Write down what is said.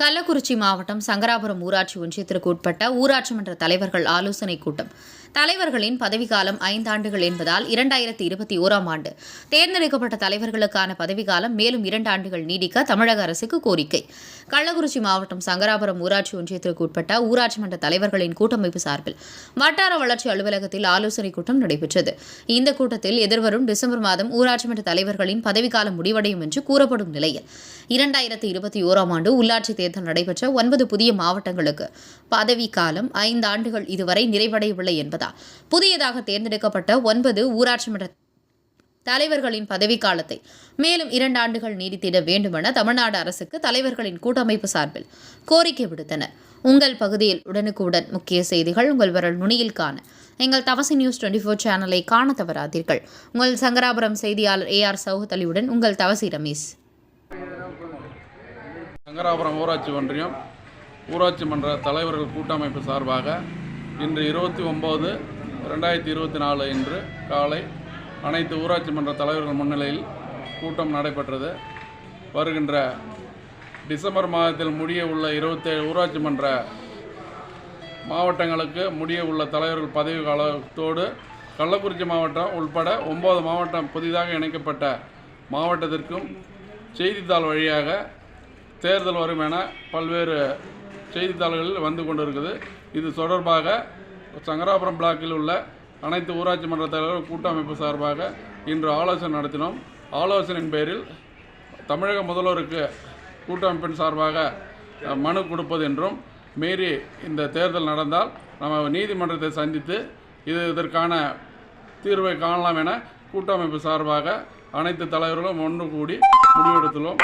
கள்ளக்குறிச்சி மாவட்டம் சங்கராபுரம் ஊராட்சி ஒன்றியத்திற்கு உட்பட்ட ஊராட்சி மன்ற தலைவர்கள் ஆலோசனைக் கூட்டம். தலைவர்களின் பதவிக்காலம் 5 ஆண்டுகள் என்பதால் 2021ஆம் ஆண்டு தேர்ந்தெடுக்கப்பட்ட தலைவர்களுக்கான பதவிக்காலம் மேலும் 2 ஆண்டுகள் நீடிக்க தமிழக அரசுக்கு கோரிக்கை. கள்ளக்குறிச்சி மாவட்டம் சங்கராபுரம் ஊராட்சி ஒன்றியத்திற்கு உட்பட்ட ஊராட்சி மன்ற தலைவர்களின் கூட்டமைப்பு சார்பில் வட்டார வளர்ச்சி அலுவலகத்தில் ஆலோசனைக் கூட்டம் நடைபெற்றது. இந்த கூட்டத்தில் எதிர்வரும் டிசம்பர் மாதம் ஊராட்சி மன்ற தலைவர்களின் பதவிக்காலம் முடிவடையும் என்று கூறப்படும் நிலையில் 2021ஆம் ஆண்டு உள்ளாட்சி தேர்தல் நடைபெற்ற 9 புதிய மாவட்டங்களுக்கு பதவிக்காலம் 5 ஆண்டுகள் இதுவரை நிறைவடையவில்லை என்பதால் புதியதாக தேர்ந்தெடுக்கப்பட்ட 9 ஊராட்சி மன்ற தலைவர்களின் பதவிக்காலத்தை மேலும் 2 ஆண்டுகள் நீடித்திட வேண்டுமென தமிழ்நாடு அரசுக்கு தலைவர்களின் கூட்டமைப்பு சார்பில் கோரிக்கை விடுத்தனர். உங்கள் பகுதியில் உடனுக்குடன் முக்கிய செய்திகள் உங்கள் விரல் நுனியில் காண எங்கள் தவசி நியூஸ் 24 சேனலை காண தவறாதீர்கள். உங்கள் சங்கராபுரம் செய்தியாளர் AR சௌஹத் உங்கள் தவசி ரமேஷ். சங்கராபுரம் ஊராட்சி ஒன்றியம் ஊராட்சி மன்ற தலைவர்கள் கூட்டமைப்பு சார்பாக இன்று 29/2024 இன்று காலை அனைத்து ஊராட்சி மன்ற தலைவர்கள் முன்னிலையில் கூட்டம் நடைபெற்றது. வருகின்ற டிசம்பர் மாதத்தில் முடிய உள்ள 27 ஊராட்சி மன்ற மாவட்டங்களுக்கு முடிய உள்ள தலைவர்கள் பதவி காலத்தோடு கள்ளக்குறிச்சி மாவட்டம் உள்பட 9 மாவட்டம் புதிதாக இணைக்கப்பட்ட மாவட்டத்திற்கும் செய்தித்தாள் வழியாக தேர்தல் வரும் என பல்வேறு செய்தித்தாள்களில் வந்து கொண்டிருக்குது. இது தொடர்பாக சங்கராபுரம் பிளாக்கில் உள்ள அனைத்து ஊராட்சி மன்ற தலைவர்கள் கூட்டமைப்பு சார்பாக இன்று ஆலோசனை நடத்தினோம். ஆலோசனையின் பேரில் தமிழக முதல்வருக்கு கூட்டமைப்பின் சார்பாக மனு கொடுப்பது என்றும் மீறி இந்த தேர்தல் நடந்தால் நம்ம நீதிமன்றத்தை சந்தித்து இதற்கான தீர்வை காணலாம் என கூட்டமைப்பு சார்பாக அனைத்து தலைவர்களும் ஒன்று கூடி முடிவெடுத்துள்ளோம்.